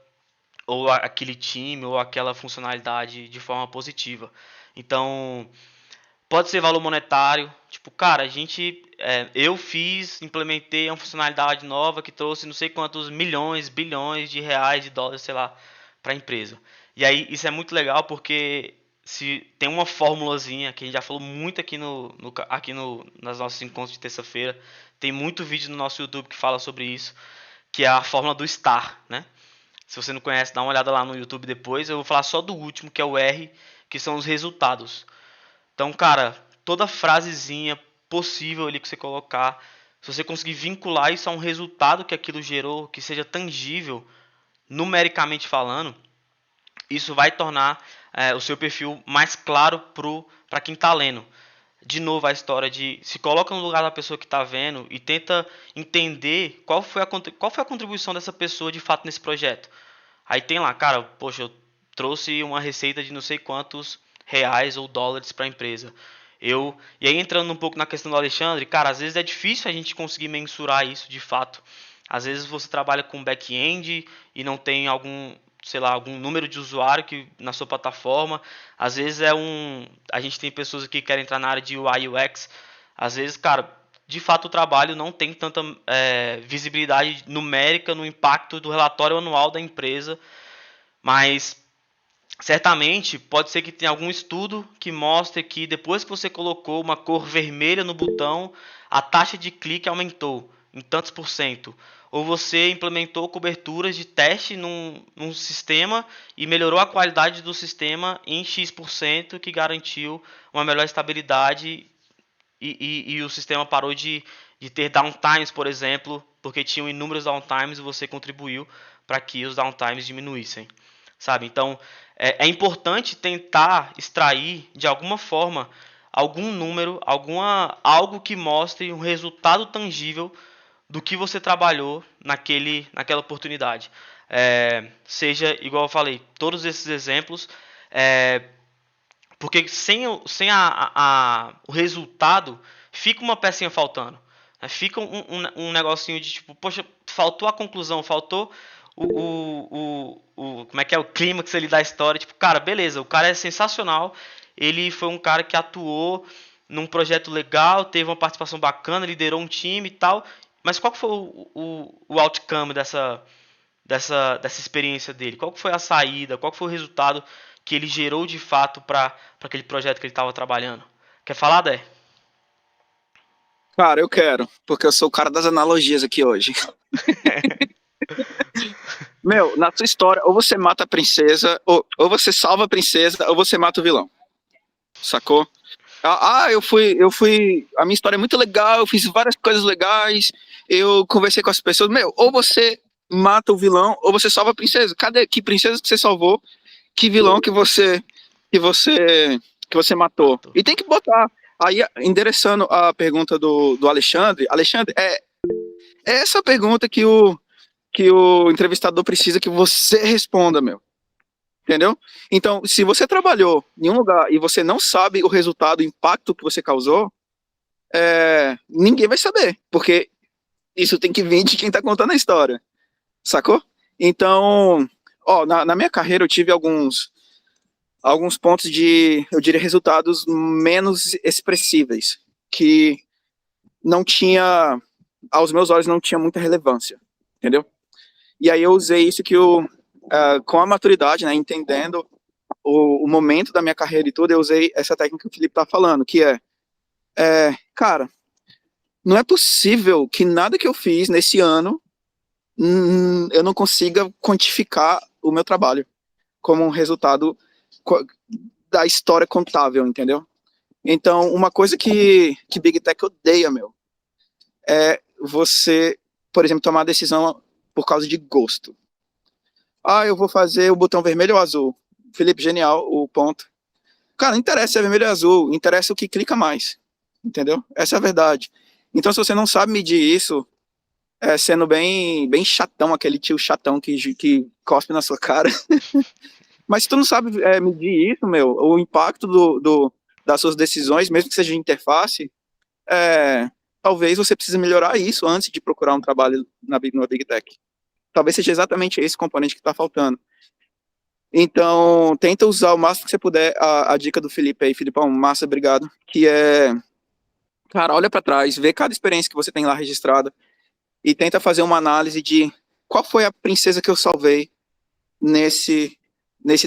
ou aquele time ou aquela funcionalidade de forma positiva. Então, pode ser valor monetário, tipo, cara, eu implementei uma funcionalidade nova que trouxe não sei quantos milhões, bilhões de reais, de dólares, sei lá, para a empresa. E aí isso é muito legal porque se tem uma formulazinha que a gente já falou muito aqui nas nossos encontros de terça-feira, tem muito vídeo no nosso YouTube que fala sobre isso, que é a fórmula do STAR, né? Se você não conhece, dá uma olhada lá no YouTube depois. Eu vou falar só do último, que é o R, que são os resultados. Então, cara, toda frasezinha possível ali que você colocar, se você conseguir vincular isso a um resultado que aquilo gerou, que seja tangível, numericamente falando, isso vai tornar o seu perfil mais claro para quem está lendo. De novo, a história de se coloca no lugar da pessoa que está vendo e tenta entender qual foi a contribuição dessa pessoa de fato nesse projeto. Aí tem lá, cara, poxa, eu trouxe uma receita de não sei quantos reais ou dólares para a empresa. E aí entrando um pouco na questão do Alexandre, cara, às vezes é difícil a gente conseguir mensurar isso de fato. Às vezes você trabalha com back-end e não tem algum número de usuário na sua plataforma. Às vezes a gente tem pessoas aqui que querem entrar na área de UI e UX. Às vezes, cara, de fato o trabalho não tem tanta visibilidade numérica no impacto do relatório anual da empresa, mas certamente pode ser que tenha algum estudo que mostre que depois que você colocou uma cor vermelha no botão, a taxa de clique aumentou em tantos por cento. Ou você implementou coberturas de teste num sistema e melhorou a qualidade do sistema em X%, que garantiu uma melhor estabilidade e o sistema parou de ter downtimes, por exemplo, porque tinham inúmeros downtimes e você contribuiu para que os downtimes diminuíssem, sabe? Então, é importante tentar extrair, de alguma forma, algum número, algo que mostre um resultado tangível do que você trabalhou naquela oportunidade. Seja, igual eu falei, todos esses exemplos, porque sem o resultado, fica uma pecinha faltando. Fica um negocinho de tipo, poxa, faltou a conclusão, faltou como é que é o clímax ali da história. Tipo, cara, beleza, o cara é sensacional. Ele foi um cara que atuou num projeto legal, teve uma participação bacana, liderou um time e tal. Mas qual que foi o outcome dessa experiência dele? Qual que foi a saída? Qual que foi o resultado que ele gerou de fato para aquele projeto que ele estava trabalhando? Quer falar, Dé? Cara, eu quero, porque eu sou o cara das analogias aqui hoje. Meu, na sua história, ou você mata a princesa, ou você salva a princesa, ou você mata o vilão. Sacou? A minha história é muito legal, eu fiz várias coisas legais, eu conversei com as pessoas. Meu, ou você mata o vilão, ou você salva a princesa. Cadê? Que princesa que você salvou? Que vilão que você, que você matou? E tem que botar. Aí, endereçando a pergunta do Alexandre, é essa pergunta que o entrevistador precisa que você responda, meu. Entendeu? Então, se você trabalhou em um lugar e você não sabe o resultado, o impacto que você causou, ninguém vai saber, porque isso tem que vir de quem tá contando a história, sacou? Então, na minha carreira eu tive alguns pontos de, eu diria, resultados menos expressíveis, que não tinha, aos meus olhos, não tinha muita relevância, entendeu? E aí eu usei isso com a maturidade, né, entendendo o momento da minha carreira e tudo, eu usei essa técnica que o Felipe tá falando, que cara, não é possível que nada que eu fiz nesse ano eu não consiga quantificar o meu trabalho como um resultado da história contável, entendeu? Então, uma coisa que Big Tech odeia, meu, é você, por exemplo, tomar a decisão por causa de gosto. Eu vou fazer o botão vermelho ou azul. Felipe, genial, o ponto. Cara, não interessa se é vermelho ou azul, interessa o que clica mais, entendeu? Essa é a verdade. Então, se você não sabe medir isso, sendo bem chatão, aquele tio chatão que cospe na sua cara. Mas se tu não sabe medir isso, meu, o impacto das suas decisões, mesmo que seja de interface, talvez você precise melhorar isso antes de procurar um trabalho na Big Tech. Talvez seja exatamente esse componente que está faltando. Então, tenta usar o máximo que você puder a dica do Felipe aí, Filipão, massa, obrigado, que cara, olha para trás, vê cada experiência que você tem lá registrada e tenta fazer uma análise de qual foi a princesa que eu salvei nesse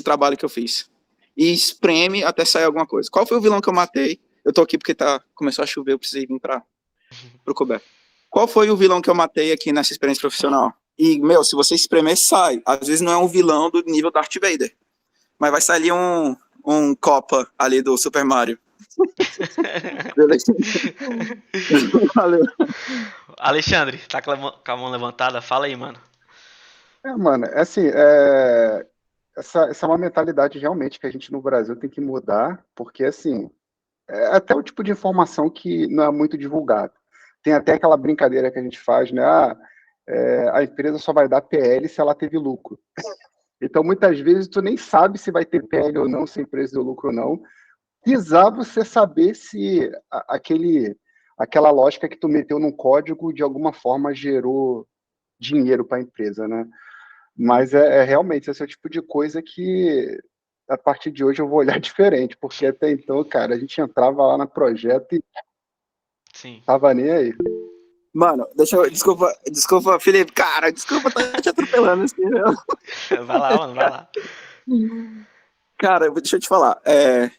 trabalho que eu fiz. E espreme até sair alguma coisa. Qual foi o vilão que eu matei? Eu tô aqui porque começou a chover, eu precisei vir pro coberto. Qual foi o vilão que eu matei aqui nessa experiência profissional? E, meu, se você espremer, sai. Às vezes não é um vilão do nível Darth Vader, mas vai sair ali um Copa ali do Super Mario. Beleza? Valeu. Alexandre, tá com a mão levantada? Fala aí, mano. Mano, assim, essa é uma mentalidade realmente que a gente no Brasil tem que mudar, porque, assim, é até o tipo de informação que não é muito divulgado. Tem até aquela brincadeira que a gente faz, né? A empresa só vai dar PL se ela teve lucro. Então, muitas vezes, tu nem sabe se vai ter PL ou não, se a empresa deu lucro ou não. Quizá você saber se aquela lógica que tu meteu no código, de alguma forma, gerou dinheiro para a empresa, né? Mas realmente esse é o tipo de coisa que, a partir de hoje, eu vou olhar diferente, porque até então, cara, a gente entrava lá no projeto e Sim. tava nem aí. Mano, desculpa, Felipe, cara, desculpa, tá te atropelando assim, meu. Vai lá, mano, vai lá. Cara, deixa eu te falar,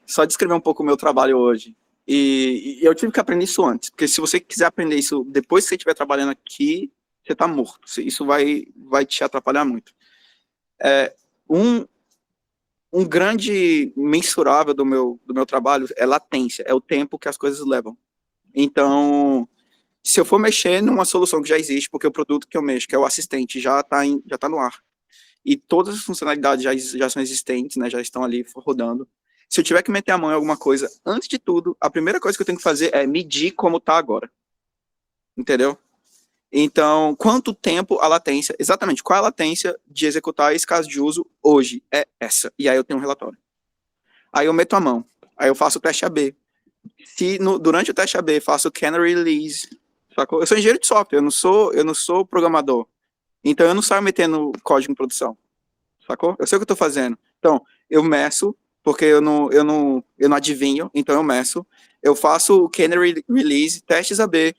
só descrever um pouco o meu trabalho hoje. E eu tive que aprender isso antes, porque se você quiser aprender isso depois que você estiver trabalhando aqui, você tá morto. Isso vai te atrapalhar muito. Um grande mensurável do meu trabalho é latência, é o tempo que as coisas levam. Então, se eu for mexer numa solução que já existe, porque o produto que eu mexo, que é o assistente, já tá no ar, e todas as funcionalidades já são existentes, né, já estão ali rodando. Se eu tiver que meter a mão em alguma coisa, antes de tudo, a primeira coisa que eu tenho que fazer é medir como tá agora. Entendeu? Então, quanto tempo a latência, exatamente, qual é a latência de executar esse caso de uso hoje? É essa. E aí eu tenho um relatório. Aí eu meto a mão. Aí eu faço o teste AB. Se durante o teste AB faço o canary release, sacou? Eu sou engenheiro de software, eu não sou programador. Então eu não saio metendo código em produção, sacou? Eu sei o que eu tô fazendo. Então, eu meço, porque eu não adivinho, então eu meço. Eu faço o Canary Release, testes AB,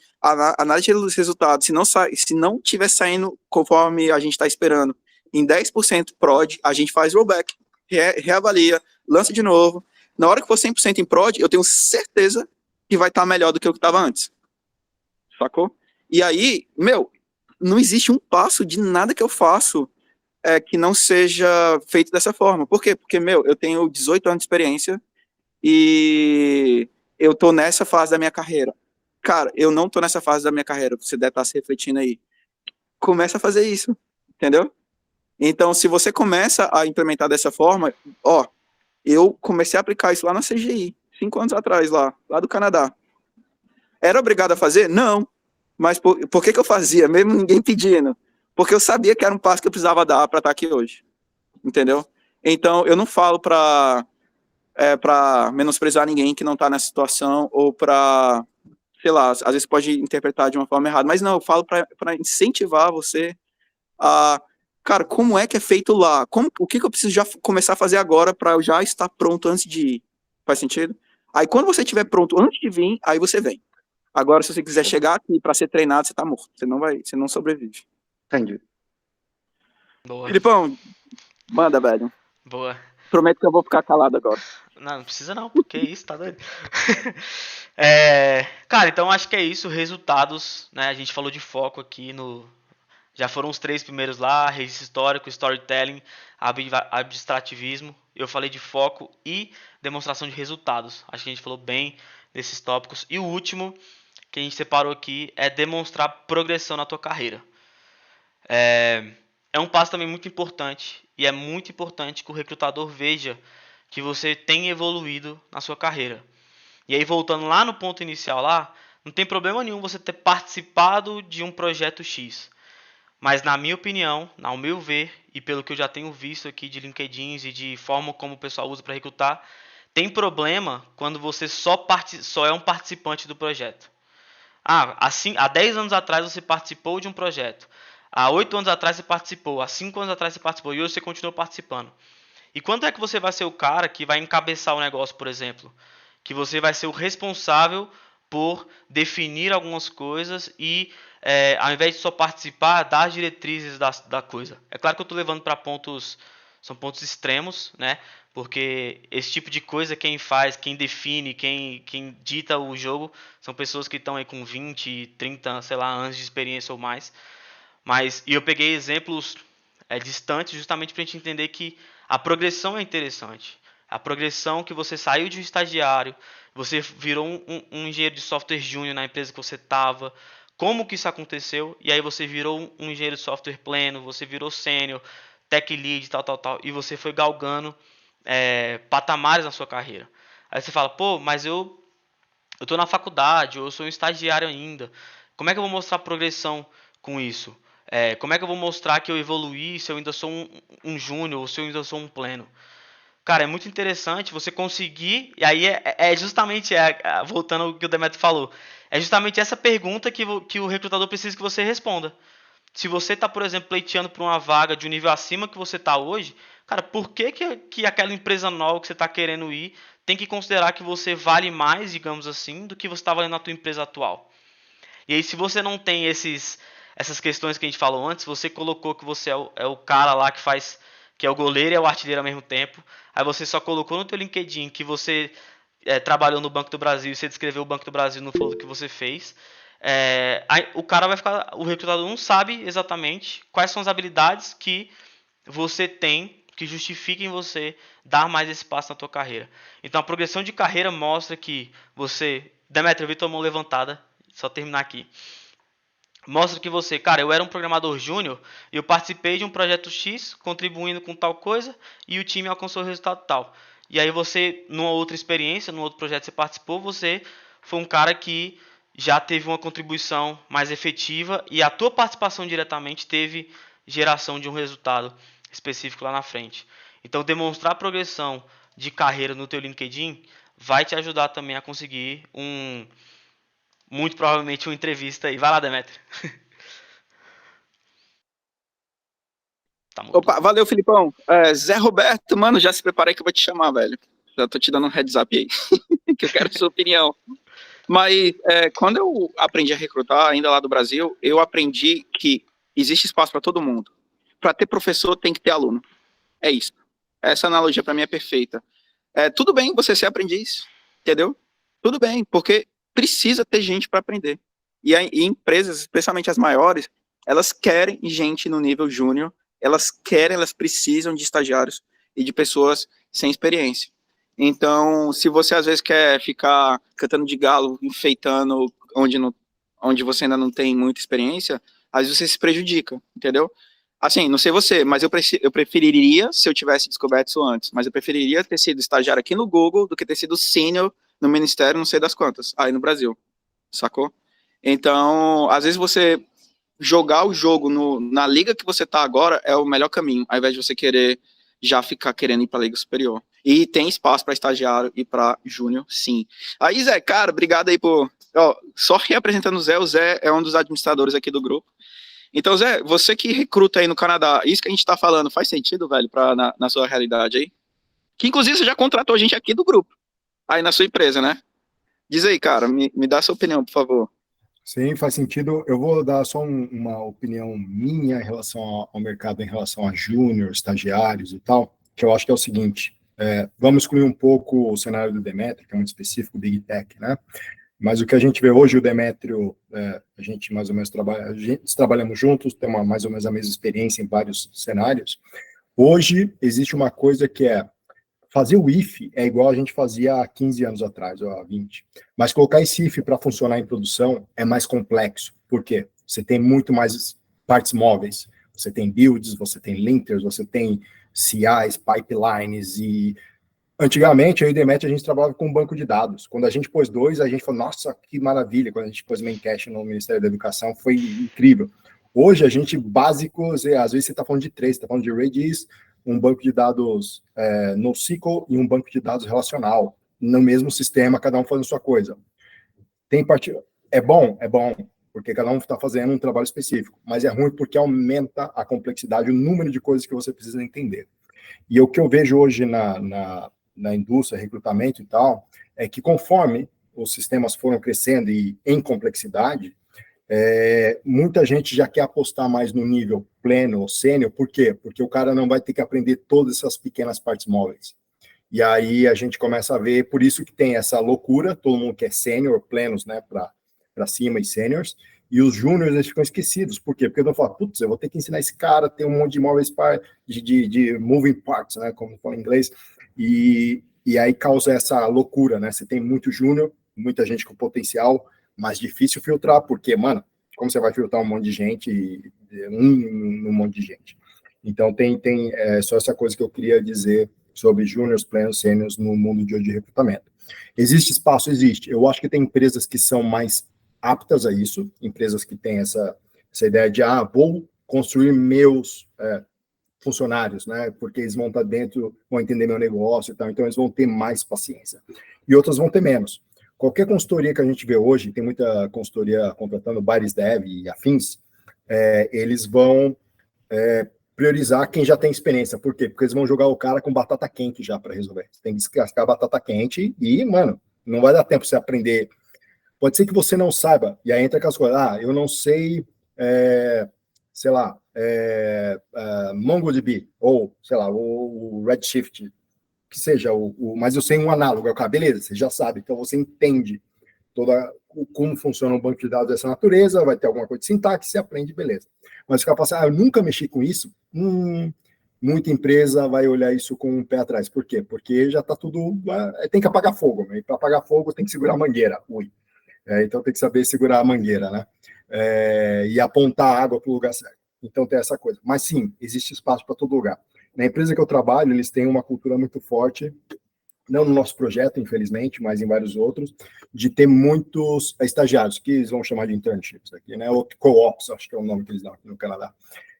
análise dos resultados. Se não tiver saindo conforme a gente está esperando, em 10% prod, a gente faz rollback, reavalia, lança de novo. Na hora que for 100% em prod, eu tenho certeza que vai estar melhor do que o que estava antes. Sacou? E aí, não existe um passo de nada que eu faço que não seja feito dessa forma. Por quê? Porque, eu tenho 18 anos de experiência e eu tô nessa fase da minha carreira. Cara, eu não tô nessa fase da minha carreira, você deve estar se refletindo aí. Começa a fazer isso, entendeu? Então, se você começa a implementar dessa forma, eu comecei a aplicar isso lá na CGI, 5 anos atrás, lá do Canadá. Era obrigado a fazer? Não. Mas por que eu fazia, mesmo ninguém pedindo? Porque eu sabia que era um passo que eu precisava dar para estar aqui hoje. Entendeu? Então, eu não falo para menosprezar ninguém que não está nessa situação, ou para, sei lá, às vezes pode interpretar de uma forma errada, mas não, eu falo para incentivar você a, cara, como é que é feito lá? O que eu preciso já começar a fazer agora para eu já estar pronto antes de ir? Faz sentido? Aí, quando você estiver pronto antes de vir, aí você vem. Agora, se você quiser chegar aqui para ser treinado, você tá morto. Você não sobrevive. Entendi. Boa, Filipão, manda, velho. boa. Prometo que eu vou ficar calado agora. Não precisa não, porque isso, tá doido? Cara, então acho que é isso, resultados, né? A gente falou de foco aqui no... Já foram os 3 primeiros lá, registro histórico, storytelling, abstrativismo. Eu falei de foco e demonstração de resultados. Acho que a gente falou bem desses tópicos. E o último que a gente separou aqui é demonstrar progressão na tua carreira. É um passo também muito importante, e é muito importante que o recrutador veja que você tem evoluído na sua carreira. E aí, voltando lá no ponto inicial lá, não tem problema nenhum você ter participado de um projeto X. Mas na minha opinião, ao meu ver, e pelo que eu já tenho visto aqui de LinkedIn e de forma como o pessoal usa para recrutar, tem problema quando você só é um participante do projeto. Assim, há 10 anos atrás você participou de um projeto. Há 8 anos atrás você participou. Há 5 anos atrás você participou. E hoje você continuou participando. E quando é que você vai ser o cara que vai encabeçar o negócio, por exemplo? Que você vai ser o responsável por definir algumas coisas e, ao invés de só participar, dar as diretrizes da coisa. É claro que eu estou levando para pontos... São pontos extremos, né? Porque esse tipo de coisa quem faz, quem define, quem dita o jogo são pessoas que estão aí com 20, 30, sei lá, anos de experiência ou mais. E eu peguei exemplos distantes justamente para a gente entender que a progressão é interessante. A progressão que você saiu de um estagiário, você virou um engenheiro de software júnior na empresa que você estava, como que isso aconteceu, e aí você virou um engenheiro de software pleno, você virou sênior, tech lead, tal, e você foi galgando patamares na sua carreira. Aí você fala, pô, mas eu estou na faculdade, ou eu sou um estagiário ainda, como é que eu vou mostrar progressão com isso? Como é que eu vou mostrar que eu evoluí se eu ainda sou um júnior ou se eu ainda sou um pleno? Cara, é muito interessante você conseguir, e aí justamente, voltando ao que o Demetrio falou, é justamente essa pergunta que o recrutador precisa que você responda. Se você está, por exemplo, pleiteando por uma vaga de um nível acima que você está hoje, cara, por que aquela empresa nova que você está querendo ir tem que considerar que você vale mais, digamos assim, do que você está valendo na tua empresa atual? E aí, se você não tem essas questões que a gente falou antes, você colocou que você é o cara lá que é o goleiro e é o artilheiro ao mesmo tempo, aí você só colocou no teu LinkedIn que você trabalhou no Banco do Brasil e você descreveu o Banco do Brasil no folder que você fez, aí o cara vai ficar, o recrutador não sabe exatamente quais são as habilidades que você tem que justifiquem você dar mais esse passo na tua carreira. Então a progressão de carreira mostra que você... Demetrio, eu vi tua mão levantada, só terminar aqui. Mostra que você, cara, eu era um programador júnior e eu participei de um projeto X, contribuindo com tal coisa, e o time alcançou o resultado tal. E aí você, numa outra experiência, num outro projeto que você participou, você foi um cara que já teve uma contribuição mais efetiva e a tua participação diretamente teve geração de um resultado específico lá na frente. Então, demonstrar progressão de carreira no teu LinkedIn vai te ajudar também a conseguir muito provavelmente uma entrevista aí. Vai lá, Demetrio. Tá mudo. Opa, valeu, Filipão. Zé Roberto, mano, já se preparei que eu vou te chamar, velho. Já tô te dando um heads up aí, que eu quero a sua opinião. Mas quando eu aprendi a recrutar, ainda lá do Brasil, eu aprendi que existe espaço para todo mundo. Para ter professor, tem que ter aluno. É isso. Essa analogia para mim é perfeita. Tudo bem você ser aprendiz, entendeu? Tudo bem, porque precisa ter gente para aprender. E empresas, especialmente as maiores, elas querem gente no nível júnior, elas precisam de estagiários e de pessoas sem experiência. Então, se você às vezes quer ficar cantando de galo, enfeitando onde você ainda não tem muita experiência, às vezes você se prejudica, entendeu? Assim, não sei você, mas eu preferiria, se eu tivesse descoberto isso antes, mas eu preferiria ter sido estagiário aqui no Google do que ter sido sênior no Ministério, não sei das quantas, aí no Brasil, sacou? Então, às vezes você jogar o jogo na liga que você tá agora é o melhor caminho, ao invés de você querer já ficar querendo ir para a liga superior. E tem espaço para estagiário e para júnior, sim. Aí, Zé, cara, obrigado aí por... só reapresentando o Zé é um dos administradores aqui do grupo. Então, Zé, você que recruta aí no Canadá, isso que a gente tá falando faz sentido, velho, na sua realidade aí? Que inclusive você já contratou a gente aqui do grupo, aí na sua empresa, né? Diz aí, cara, me dá a sua opinião, por favor. Sim, faz sentido. Eu vou dar só uma opinião minha em relação ao mercado, em relação a júnior, estagiários e tal, que eu acho que é o seguinte, vamos excluir um pouco o cenário do Demetrio, que é muito específico, Big Tech, né? Mas o que a gente vê hoje, o Demetrio, a gente mais ou menos trabalhamos juntos, temos mais ou menos a mesma experiência em vários cenários. Hoje, existe uma coisa que fazer o if é igual a gente fazia há 15 anos atrás, ou há 20. Mas colocar esse if para funcionar em produção é mais complexo. Por quê? Você tem muito mais partes móveis. Você tem builds, você tem linters, você tem CIs, pipelines e... Antigamente, eu e o Demetrio, a gente trabalhava com um banco de dados. Quando a gente pôs 2, a gente falou, nossa, que maravilha. Quando a gente pôs Memcache no Ministério da Educação, foi incrível. Hoje, a gente, básicos, às vezes você está falando de 3, você está falando de Redis, um banco de dados NoSQL e um banco de dados relacional, no mesmo sistema, cada um fazendo sua coisa. É bom, porque cada um está fazendo um trabalho específico, mas é ruim porque aumenta a complexidade, o número de coisas que você precisa entender. E o que eu vejo hoje na indústria, recrutamento e tal, é que conforme os sistemas foram crescendo e em complexidade, muita gente já quer apostar mais no nível pleno ou sênior. Por quê? Porque o cara não vai ter que aprender todas essas pequenas partes móveis. E aí a gente começa a ver, por isso que tem essa loucura, todo mundo quer sênior, plenos, né, para cima e sêniors, e os júniores eles ficam esquecidos. Por quê? Porque eu falo, putz, eu vou ter que ensinar esse cara a ter um monte de móveis de moving parts, né, como fala em inglês, e aí causa essa loucura, né? Você tem muito júnior, muita gente com potencial, mas difícil filtrar, porque, mano, como você vai filtrar um monte de gente, um monte de gente? Então, tem só essa coisa que eu queria dizer sobre júniors, plenos, sêniors no mundo de hoje de recrutamento. Existe espaço? Existe. Eu acho que tem empresas que são mais aptas a isso, empresas que têm essa ideia de, vou construir meus funcionários, né, porque eles vão estar dentro, vão entender meu negócio e tal, então eles vão ter mais paciência. E outras vão ter menos. Qualquer consultoria que a gente vê hoje, tem muita consultoria contratando Baris Dev e afins, eles vão priorizar quem já tem experiência. Por quê? Porque eles vão jogar o cara com batata quente já para resolver. Você tem que descascar a batata quente e, mano, não vai dar tempo você aprender. Pode ser que você não saiba, e aí entra aquelas coisas, eu não sei, sei lá, MongoDB, ou, sei lá, o Redshift, que seja, mas eu sei um análogo, beleza, você já sabe, então você entende como funciona um banco de dados dessa natureza, vai ter alguma coisa de sintaxe, você aprende, beleza. Mas ficar passando, eu nunca mexi com isso, muita empresa vai olhar isso com um pé atrás. Por quê? Porque já está tudo, tem que apagar fogo, né? E para apagar fogo tem que segurar a mangueira, então tem que saber segurar a mangueira, né? E apontar a água para o lugar certo. Então tem essa coisa. Mas sim, existe espaço para todo lugar. Na empresa que eu trabalho, eles têm uma cultura muito forte, não no nosso projeto, infelizmente, mas em vários outros, de ter muitos estagiários, que eles vão chamar de internships aqui, né? Ou co-ops, acho que é o nome que eles dão aqui no Canadá.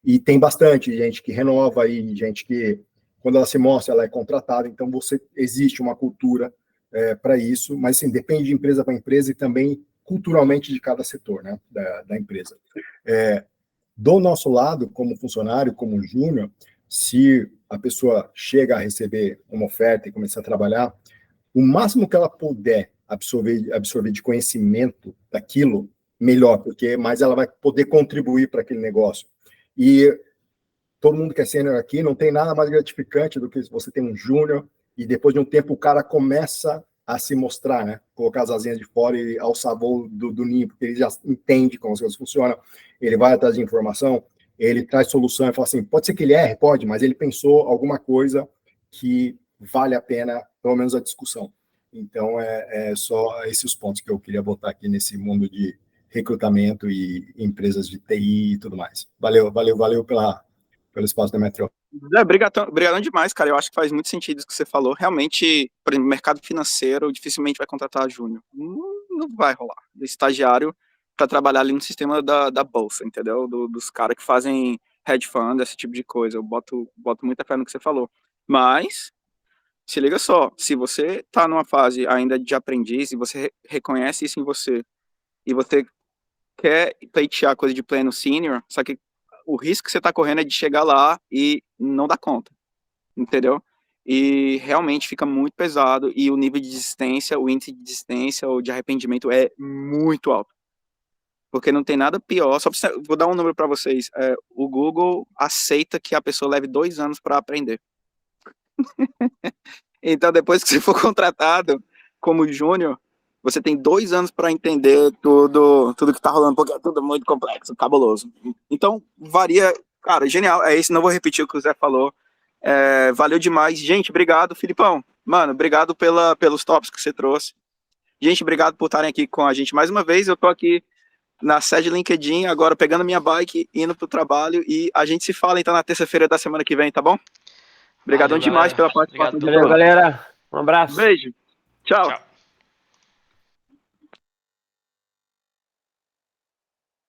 E tem bastante gente que renova e gente que, quando ela se mostra, ela é contratada. Então, existe uma cultura para isso, mas sim, depende de empresa para empresa e também culturalmente de cada setor, né, da empresa. Do nosso lado, como funcionário, como júnior, se a pessoa chega a receber uma oferta e começar a trabalhar, o máximo que ela puder absorver de conhecimento daquilo, melhor, porque mais ela vai poder contribuir para aquele negócio. E todo mundo que é sênior aqui, não tem nada mais gratificante do que você ter um júnior e depois de um tempo o cara começa a se mostrar, né? Colocar as asinhas de fora e alçar voo do ninho, porque ele já entende como as coisas funcionam, ele vai atrás de informação, ele traz solução e fala assim, pode ser que ele erre, pode, mas ele pensou alguma coisa que vale a pena, pelo menos a discussão. Então, é só esses os pontos que eu queria botar aqui nesse mundo de recrutamento e empresas de TI e tudo mais. Valeu pelo espaço da Metro. Obrigadão demais, cara. Eu acho que faz muito sentido isso que você falou. Realmente, por exemplo, mercado financeiro dificilmente vai contratar júnior. Não vai rolar. Estagiário para trabalhar ali no sistema da bolsa, entendeu? Dos caras que fazem hedge fund, esse tipo de coisa. Eu boto muita fé no que você falou. Mas, se liga só, se você tá numa fase ainda de aprendiz e você reconhece isso em você e você quer pleitear coisa de pleno sênior, só que o risco que você está correndo é de chegar lá e não dar conta, entendeu? E realmente fica muito pesado e o nível de desistência, o índice de desistência ou de arrependimento é muito alto. Porque não tem nada pior, vou dar um número para vocês, o Google aceita que a pessoa leve 2 anos para aprender. Então depois que você for contratado como júnior, você tem 2 anos para entender tudo que está rolando, porque é tudo muito complexo, cabuloso. Então, varia. Cara, genial. É isso, não vou repetir o que o Zé falou. Valeu demais. Gente, obrigado, Filipão. Mano, obrigado pelos tops que você trouxe. Gente, obrigado por estarem aqui com a gente mais uma vez. Eu tô aqui na sede LinkedIn, agora pegando minha bike, indo pro trabalho, e a gente se fala então na terça-feira da semana que vem, tá bom? Obrigadão demais pela participação. Valeu, galera. Um abraço. Beijo. Tchau. Tchau.